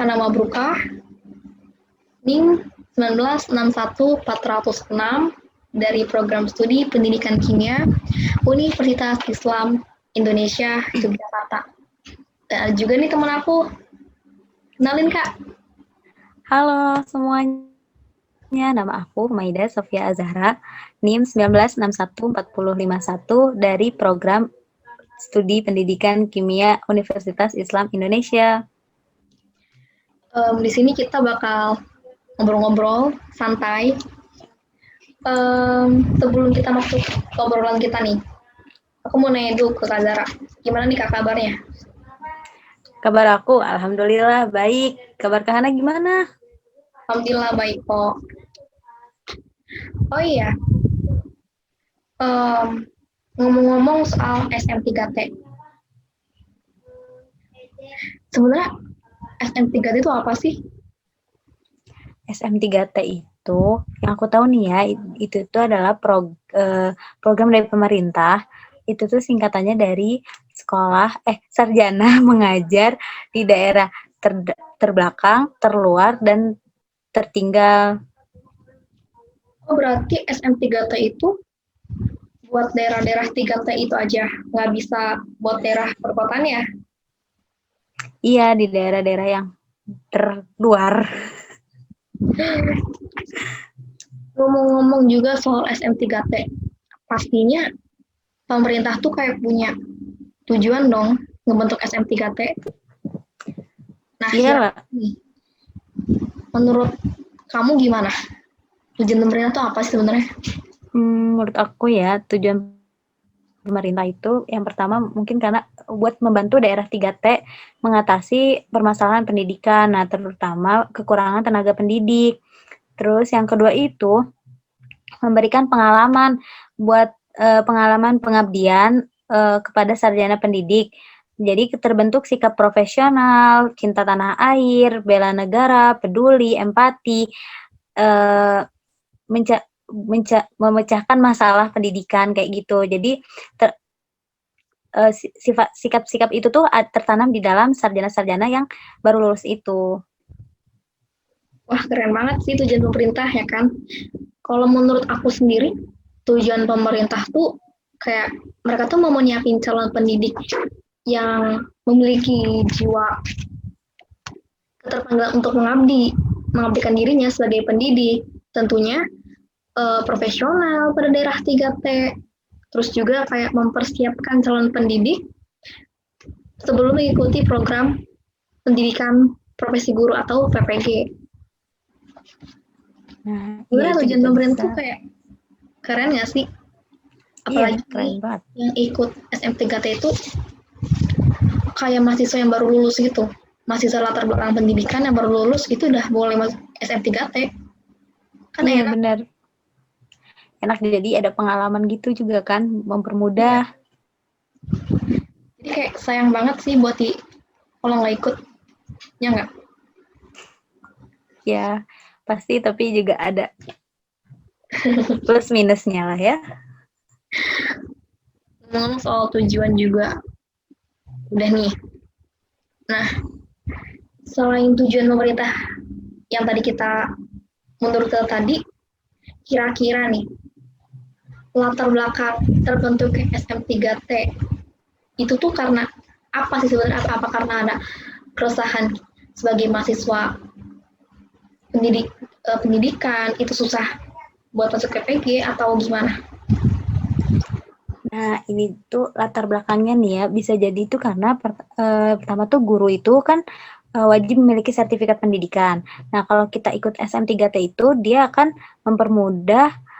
Hana Mabrukah, NIM 1961406 dari Program Studi Pendidikan Kimia Universitas Islam Indonesia Yogyakarta. Dan juga nih teman aku, kenalin Kak. Halo semuanya, nama aku Maida Sofia Azahra, NIM 1961451 dari Program Studi Pendidikan Kimia Universitas Islam Indonesia. Di sini kita bakal ngobrol-ngobrol santai. Sebelum kita masuk ke obrolan kita nih, aku mau nanya dulu ke Kak Zara, gimana nih Kak kabarnya? Kabar aku, alhamdulillah baik. Kabar Kak Hana gimana? Alhamdulillah baik kok. Oh iya, ngomong-ngomong soal SM3T, sebenarnya SM3T itu apa sih? SM3T itu, yang aku tahu nih ya, itu adalah program dari pemerintah. Itu tuh singkatannya dari sarjana mengajar di daerah terbelakang, terluar, dan tertinggal. Oh berarti SM3T itu buat daerah-daerah 3T itu aja, nggak bisa buat daerah perkotaan ya? Iya, di daerah-daerah yang terluar. Ngomong-ngomong juga soal SM3T, pastinya pemerintah tuh kayak punya tujuan dong ngebentuk SM3T. Nah, Iyalah. menurut kamu gimana? Tujuan pemerintah tuh apa sih sebenarnya? Menurut aku ya, tujuan pemerintah itu yang pertama mungkin karena buat membantu daerah 3T mengatasi permasalahan pendidikan, nah terutama kekurangan tenaga pendidik. Terus yang kedua itu memberikan pengalaman pengalaman pengabdian kepada sarjana pendidik. Jadi terbentuk sikap profesional, cinta tanah air, bela negara, peduli, empati, memecahkan masalah pendidikan kayak gitu. Jadi sikap-sikap itu tuh tertanam di dalam sarjana-sarjana yang baru lulus itu. Wah, keren banget sih tujuan pemerintah ya kan. Kalau menurut aku sendiri, tujuan pemerintah tuh kayak mereka tuh mau nyiapin calon pendidik yang memiliki jiwa keterpanggilan untuk mengabdikan dirinya sebagai pendidik. Tentunya profesional pada daerah 3T, terus juga kayak mempersiapkan calon pendidik sebelum mengikuti program pendidikan profesi guru atau PPG. Nah, Sebenarnya tujuan pemerintah tuh kayak keren nggak sih? Apalagi keren banget. Yang ikut SM3T itu kayak mahasiswa yang baru lulus gitu. Mahasiswa latar belakang pendidikan yang baru lulus itu udah boleh masuk SM3T. Kan iya, enak. Benar. Enak jadi ada pengalaman gitu juga kan, mempermudah. Iya. Jadi kayak sayang banget sih buat kalau nggak ikut. Ya nggak? Ya, pasti tapi juga ada plus minusnya lah ya. Ngomong soal tujuan juga udah nih. Nah, selain tujuan pemerintah yang tadi kita menurut tadi, kira-kira nih latar belakang terbentuk SM3T itu tuh karena apa sih sebenarnya? Apa karena ada keresahan sebagai mahasiswa pendidikan itu susah buat masuk ke PG atau gimana? Nah, ini tuh latar belakangnya nih ya, bisa jadi itu karena pertama tuh guru itu kan wajib memiliki sertifikat pendidikan. Nah, kalau kita ikut SM3T itu, dia akan mempermudah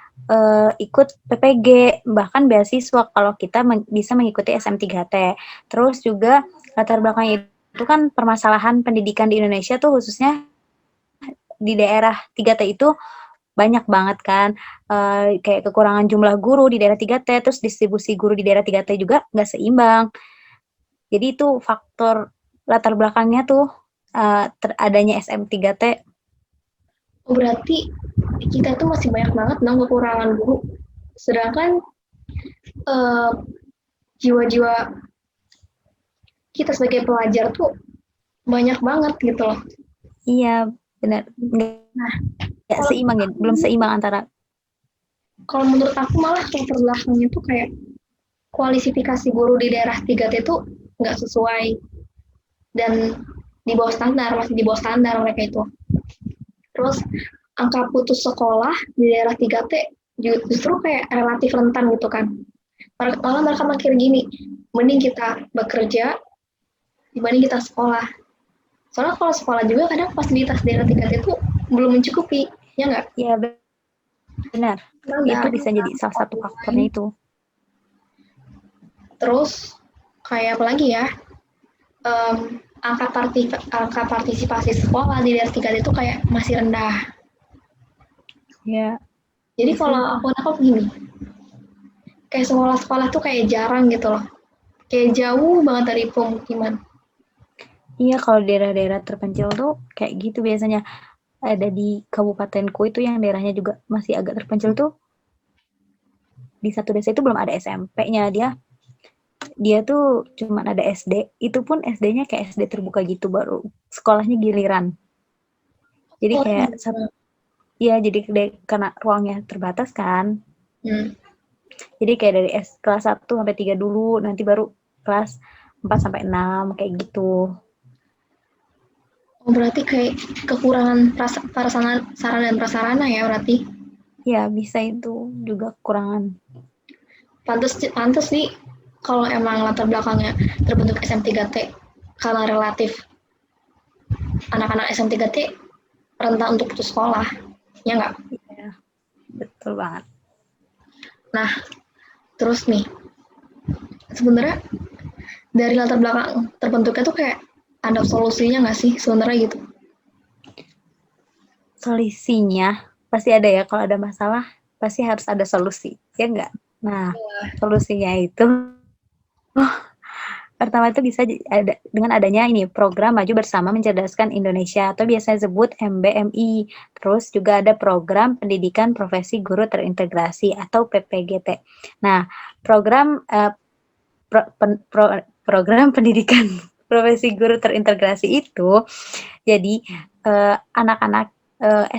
ikut PPG, bahkan beasiswa kalau kita bisa mengikuti SM3T. Terus juga latar belakangnya itu kan permasalahan pendidikan di Indonesia tuh khususnya di daerah 3T itu banyak banget kan, kayak kekurangan jumlah guru di daerah 3T, terus distribusi guru di daerah 3T juga nggak seimbang. Jadi itu faktor latar belakangnya tuh adanya SM3T. Oh, berarti kita tuh masih banyak banget dong kekurangan guru. Sedangkan jiwa-jiwa kita sebagai pelajar tuh banyak banget gitu loh. Iya, benar. Nah, Nggak kalau seimbang ya, belum seimbang antara. kalau menurut aku malah latar belakangnya tuh kayak kualifikasi guru di daerah 3T itu nggak sesuai dan di bawah standar, masih di bawah standar mereka itu. Terus angka putus sekolah di daerah 3T justru kayak relatif rentan gitu kan. Malah mereka mikir gini, mending kita bekerja dibanding kita sekolah. Soalnya kalau sekolah juga kadang fasilitas daerah 3T itu belum mencukupi, ya nggak? Iya, benar. Itu Standar. bisa jadi salah satu faktornya itu. Terus kayak apa lagi ya? Angka partisipasi sekolah di daerah 3T itu kayak masih rendah. Ya, Jadi justru kalau aku gini, kayak sekolah-sekolah tuh kayak jarang gitu loh. Kayak jauh banget dari pemukiman. iya kalau daerah-daerah terpencil tuh kayak gitu biasanya. Ada di kabupatenku itu yang daerahnya juga masih agak terpencil tuh, di satu desa itu belum ada SMP-nya. Dia tuh cuman ada SD, itu pun SD-nya kayak SD terbuka gitu, baru sekolahnya giliran. Jadi Oh, kayak ya jadi karena ruangnya terbatas kan. hmm. Jadi kayak dari kelas 1 sampai 3 dulu, nanti baru kelas 4 sampai 6 kayak gitu. Oh, berarti kayak kekurangan sarana dan prasarana ya berarti. Ya, bisa itu juga kekurangan. Pantes nih kalau emang latar belakangnya terbentuk SM3T karena relatif anak-anak SM3T rentan untuk putus sekolah. Ya nggak? Iya, betul banget. Nah, terus nih, sebenarnya dari latar belakang terbentuknya tuh kayak ada solusinya nggak sih sebenarnya gitu? Solusinya pasti ada ya, kalau ada masalah pasti harus ada solusi, ya enggak? Nah, solusinya itu pertama itu bisa ada dengan adanya ini program Maju Bersama Mencerdaskan Indonesia atau biasa disebut MBMI. Terus juga ada program Pendidikan Profesi Guru Terintegrasi atau PPGT. Nah, program program pendidikan profesi guru terintegrasi itu jadi anak-anak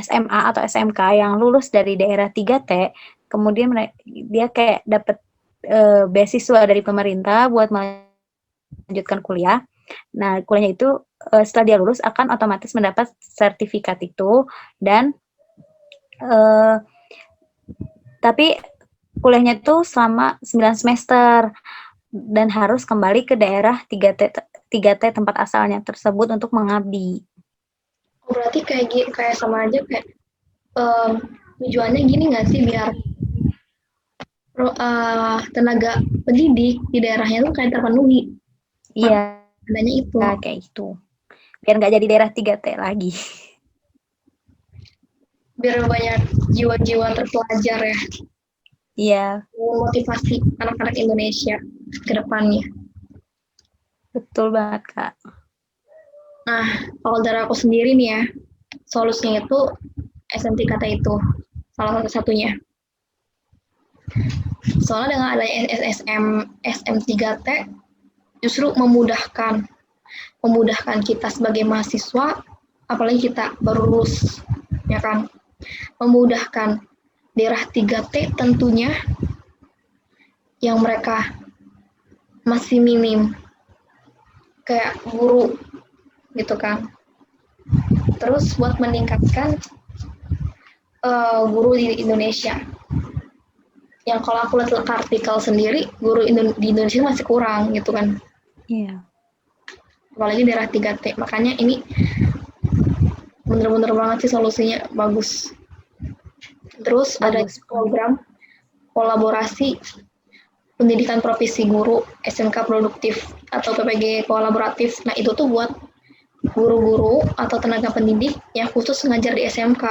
SMA atau SMK yang lulus dari daerah 3T, kemudian dia kayak dapat beasiswa dari pemerintah buat melanjutkan kuliah. Nah, kuliahnya itu setelah dia lulus akan otomatis mendapat sertifikat itu, dan tapi kuliahnya itu selama 9 semester dan harus kembali ke daerah 3T tempat asalnya tersebut untuk mengabdi. Berarti kayak sama aja kayak tujuannya gini nggak sih biar tenaga pendidik di daerahnya tuh kayak terpenuhi. Iya, Adanya itu. kayak itu. Biar nggak jadi daerah 3T lagi. Biar banyak jiwa-jiwa terpelajar ya. Iya, Motivasi anak-anak Indonesia ke depannya. betul banget, Kak. Nah, kalau dari aku sendiri nih ya, solusinya itu SMTKT itu salah satu-satunya. Soalnya dengan adanya SM3T justru memudahkan kita sebagai mahasiswa, apalagi kita baru lulus, ya kan? Memudahkan daerah 3T tentunya yang mereka masih minim kayak guru gitu kan. Terus buat meningkatkan guru di Indonesia. Yang kalau aku lihat artikel sendiri, guru di Indonesia masih kurang gitu kan. Iya. Apalagi daerah 3T. Makanya ini bener-bener banget sih solusinya, bagus. Terus ada program kolaborasi pendidikan profesi guru SMK produktif atau PPG kolaboratif. Nah itu tuh buat guru-guru atau tenaga pendidik yang khusus ngajar di SMK.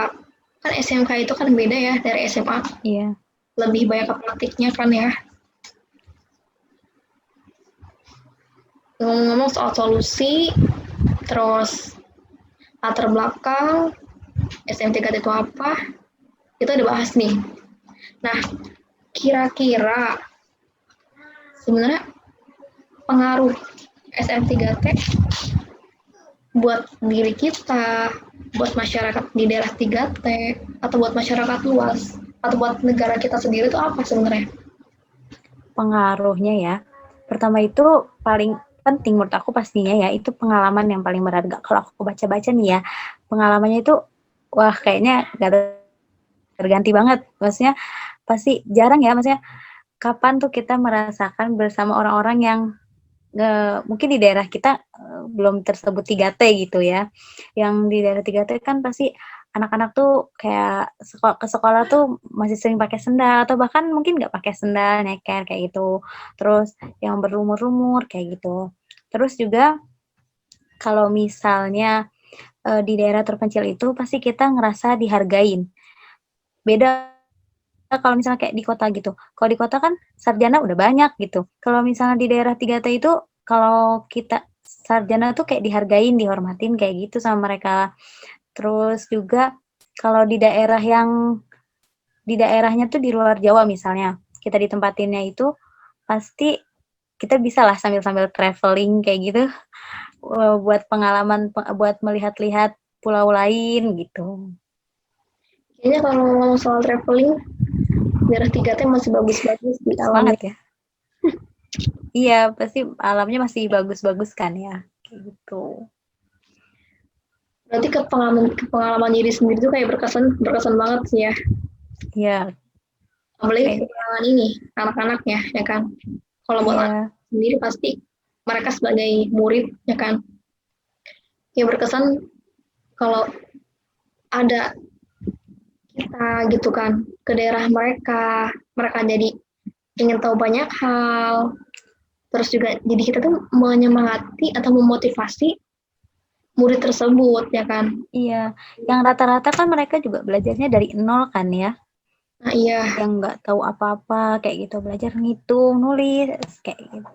Kan SMK itu kan beda ya dari SMA. Iya. Lebih banyak ke praktiknya kan ya. Ngomong-ngomong soal solusi, terus latar belakang, SM3 itu apa, itu ada bahas nih. Nah, kira-kira sebenarnya pengaruh SM3T buat diri kita, buat masyarakat di daerah 3T, atau buat masyarakat luas, atau buat negara kita sendiri itu apa sebenarnya? Pengaruhnya ya, pertama itu paling penting menurut aku pastinya ya, itu pengalaman yang paling berharga. Kalau aku baca-baca nih ya, pengalamannya itu, wah kayaknya nggak terganti banget. Maksudnya pasti jarang ya, maksudnya kapan tuh kita merasakan bersama orang-orang yang mungkin di daerah kita belum tersebut 3T gitu ya. Yang di daerah 3T kan pasti anak-anak tuh kayak ke sekolah tuh masih sering pakai sendal atau bahkan mungkin nggak pakai sendal, nyeker kayak gitu. Terus yang berlumur-lumur kayak gitu. Terus juga kalau misalnya di daerah terpencil itu pasti kita ngerasa dihargain. Beda kalau misalnya kayak di kota gitu. Kalau di kota kan sarjana udah banyak gitu. Kalau misalnya di daerah 3T itu kalau kita sarjana tuh kayak dihargain, dihormatin kayak gitu sama mereka. Terus juga kalau di daerah yang di daerahnya tuh di luar Jawa misalnya, kita ditempatinnya itu pasti kita bisa lah sambil-sambil traveling kayak gitu buat pengalaman buat melihat-lihat pulau lain gitu. Kayaknya kalau ngomong soal traveling, daerah 3T masih bagus-bagus di alamnya. Semangat ya. Iya, pasti alamnya masih bagus-bagus kan ya. Kayak gitu. Berarti ke pengalaman diri sendiri tuh kayak berkesan banget sih ya. Iya, Apalagi kayak kehilangan ini anak-anaknya ya kan. Kalau buat anak iya, sendiri pasti mereka sebagai murid ya kan. Ya berkesan kalau ada kita gitu kan ke daerah mereka, mereka jadi ingin tahu banyak hal. Terus juga jadi kita tuh menyemangati atau memotivasi murid tersebut ya kan. iya. Yang rata-rata kan mereka juga belajarnya dari nol kan ya. Nah iya, Yang nggak tahu apa-apa kayak gitu, belajar ngitung, nulis kayak gitu.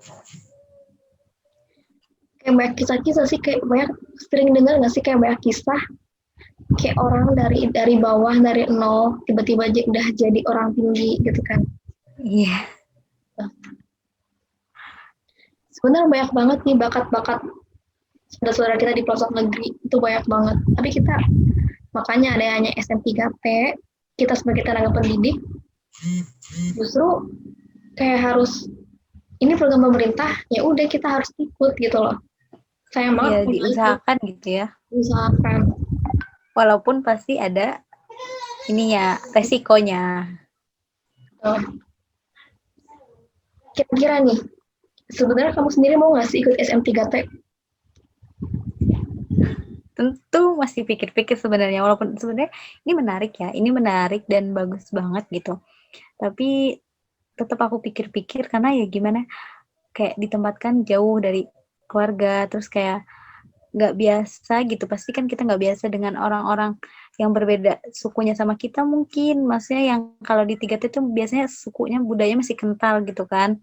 kayak banyak kisah-kisah sih, kayak banyak sering dengar nggak sih kayak banyak kisah kayak orang dari bawah dari nol tiba-tiba udah jadi orang tinggi gitu kan. Iya, Sebenarnya banyak banget nih bakat-bakat saudara-saudara kita di pelosok negeri itu banyak banget. Tapi kita makanya ada hanya SM3T, kita sebagai tenaga pendidik justru kayak harus ini program pemerintah, ya udah kita harus ikut gitu loh. Sayang banget iya kalau ikut diusahakan gitu ya. usahakan. Walaupun pasti ada ininya, resikonya. Oh, kira-kira nih, sebenarnya kamu sendiri mau nggak sih ikut SM3T? Tentu masih pikir-pikir sebenarnya, walaupun sebenarnya ini menarik dan bagus banget gitu. Tapi tetap aku pikir-pikir karena ya gimana, kayak ditempatkan jauh dari keluarga, terus kayak nggak biasa gitu, pasti kan kita nggak biasa dengan orang-orang yang berbeda sukunya sama kita mungkin, maksudnya yang kalau di 3T itu biasanya sukunya budaya masih kental gitu kan.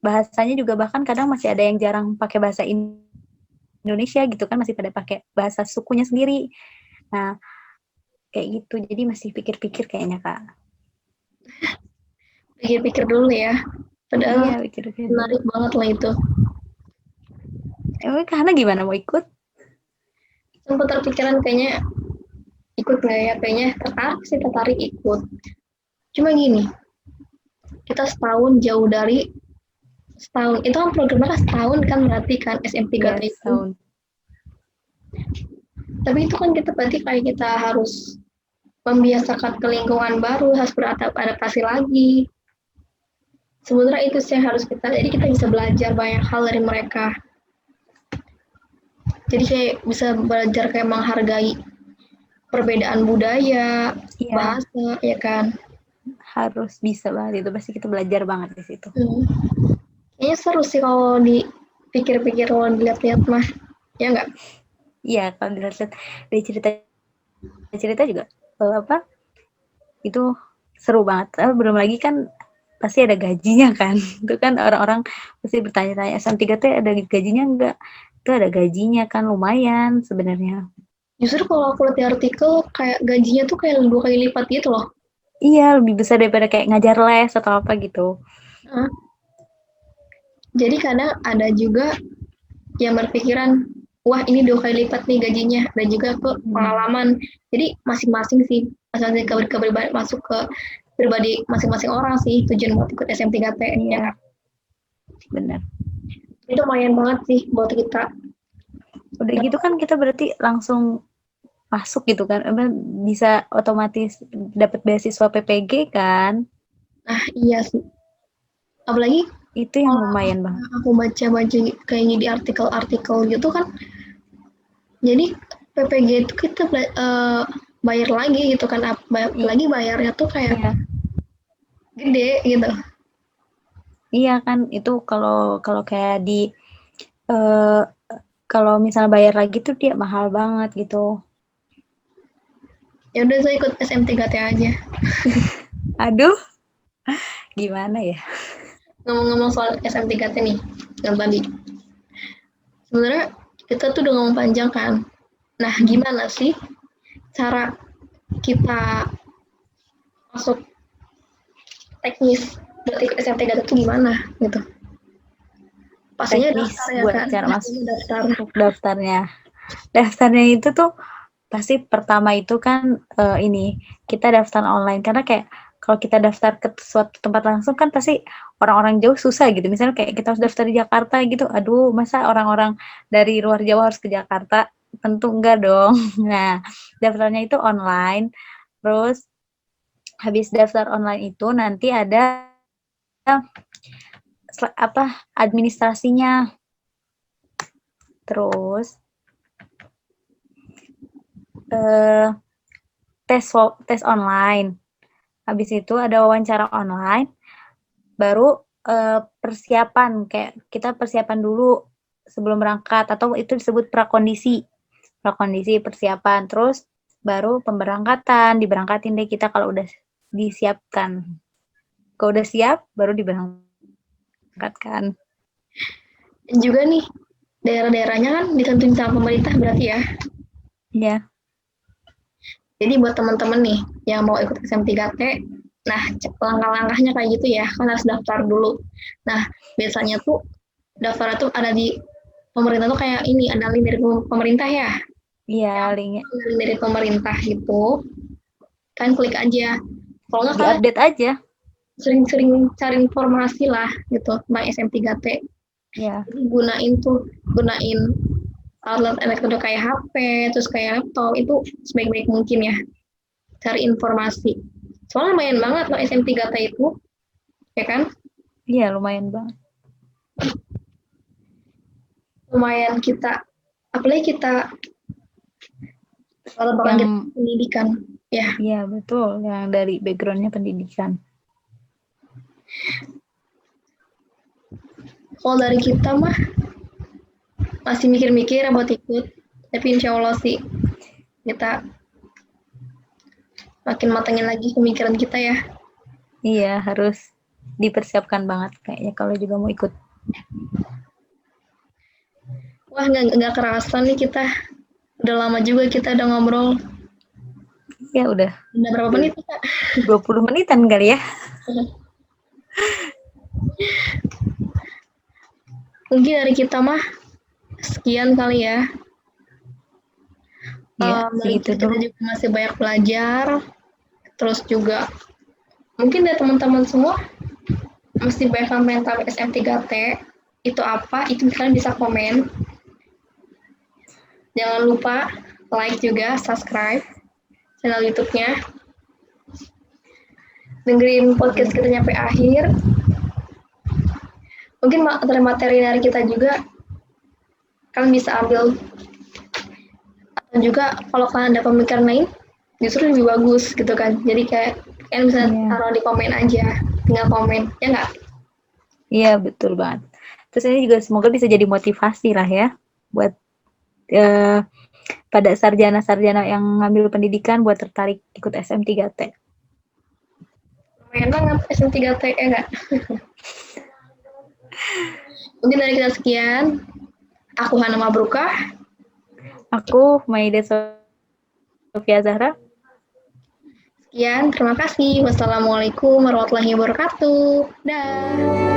Bahasanya juga bahkan kadang masih ada yang jarang pakai bahasa Indonesia gitu kan, masih pada pakai bahasa sukunya sendiri. Nah, kayak gitu. Jadi masih pikir-pikir kayaknya, Kak. Pikir-pikir dulu ya. Iya, Padahal pikir-pikir dulu. menarik banget lah itu. Emang Hana gimana mau ikut? Sempat terpikiran kayaknya ikut nggak ya? Kayaknya tertarik ikut. Cuma gini, kita setahun jauh dari setahun. Itu kan programnya kan setahun kan berarti kan SM3T Iya, itu. setahun. Tapi itu kan kita berarti kayak kita harus membiasakan ke lingkungan baru, harus beradaptasi lagi. Sebenarnya itu sih yang harus kita, jadi kita bisa belajar banyak hal dari mereka. Jadi kayak bisa belajar kayak menghargai perbedaan budaya, Iya, bahasa, ya kan. harus bisa banget itu. Pasti kita belajar banget di situ. Kayaknya seru sih kalau dipikir-pikir, kalau dilihat-lihat mah. Ya nggak? Iya, kalau dilihat dari cerita juga apa itu seru banget. Belum lagi kan pasti ada gajinya kan. Itu kan orang-orang pasti bertanya-tanya, SM3T ada gajinya enggak? Itu ada gajinya kan, lumayan sebenarnya. Justru kalau aku lihat di artikel, kayak gajinya tuh kayak 2 kali lipat gitu loh. Iya, lebih besar daripada kayak ngajar les atau apa gitu. Jadi kadang ada juga yang berpikiran, wah ini 2 kali lipat nih gajinya, dan juga ke pengalaman. Jadi masing-masing sih, masing-masing kepribadian masuk ke pribadi masing-masing orang sih tujuan buat ikut SM3T. Ya, Iya, benar. itu lumayan banget sih buat kita. Udah gitu kan kita berarti langsung masuk gitu kan, bisa otomatis dapat beasiswa PPG kan. Nah iya sih, apalagi Itu yang lumayan banget. aku baca-baca kayaknya di artikel-artikel gitu kan, jadi PPG itu kita bayar lagi gitu kan, lagi bayarnya tuh kayak Iya, gede gitu. iya kan itu kalau kalau kayak di eh, kalau misalnya bayar lagi tuh dia mahal banget gitu. Ya udah saya ikut SM3T aja. Aduh, gimana ya? Ngomong-ngomong soal SM3T nih, yang tadi. Sebenarnya kita tuh udah ngomong panjang kan. Nah, gimana sih cara kita masuk teknis buat ikut SM3T itu gimana gitu? Pastinya Teknis daftar ya buat kan? cara Pastinya daftar. masuk daftarnya. Daftarnya itu tuh pasti pertama itu kan ini kita daftar online karena kayak kalau kita daftar ke suatu tempat langsung kan pasti orang-orang jauh susah gitu. Misalnya kayak kita harus daftar di Jakarta gitu. Aduh, masa orang-orang dari luar Jawa harus ke Jakarta? Tentu enggak dong. Nah, daftarnya itu online. Terus habis daftar online itu nanti ada administrasinya. Terus eh, tes online. Habis itu ada wawancara online, baru persiapan kayak kita persiapan dulu sebelum berangkat atau itu disebut prakondisi. Prakondisi persiapan, terus baru pemberangkatan, diberangkatin deh kita kalau udah disiapkan. Kalau udah siap baru diberangkatkan. Dan juga nih, daerah-daerahnya kan ditentuin sama pemerintah berarti ya. Iya. Jadi buat teman-teman nih yang mau ikut SM3T, nah langkah-langkahnya kayak gitu ya, kan harus daftar dulu. Nah, biasanya tuh daftar tuh ada di pemerintah tuh kayak ini, ada link dari pemerintah ya. Iya, linknya. Link dari pemerintah gitu, kan klik aja. Kalau nggak kalian Diupdate aja. sering-sering cari informasi lah gitu tentang SM3T. Iya. Jadi gunain alat elektronik kayak HP, terus kayak laptop, itu sebaik-baik mungkin ya. Cari informasi. Soalnya lumayan banget loh SM3T itu, ya kan? Iya, lumayan banget. Lumayan kita, apalagi kita kalau bakal kita pendidikan, ya. Iya, betul. Yang dari background-nya pendidikan. Kalau dari kita mah masih mikir-mikir buat ikut, tapi insya Allah sih kita makin matengin lagi pemikiran kita ya. Iya, harus dipersiapkan banget kayaknya kalau juga mau ikut. Wah, nggak kerasa nih kita. Udah lama juga kita udah ngobrol. Ya udah. Udah berapa menit, Kak? 20 menitan kali ya. Mungkin dari kita mah sekian kali ya. Iya, Dari segitu kita dulu. juga masih banyak belajar. Terus juga mungkin dari teman-teman semua mesti banyak komen tentang SM3T. Itu apa? Itu kalian bisa komen. Jangan lupa like juga, subscribe channel YouTube-nya. Dengerin podcast kita nyampe akhir. Mungkin materi-materi dari kita juga kalian bisa ambil. Atau juga kalau kalian ada pemikiran lain, justru lebih bagus gitu kan. Jadi kayak kalian bisa taruh di komen aja, tinggal komen, ya nggak? Iya, betul banget. Terus ini juga semoga bisa jadi motivasi lah ya buat pada sarjana-sarjana yang ngambil pendidikan buat tertarik ikut SM3T. Lumayan banget SM3T, ya nggak? Mungkin dari kita sekian. Aku Hana Mabrukah. Aku Maida Sofia Zahra. Sekian, terima kasih. Wassalamualaikum warahmatullahi wabarakatuh. Dah.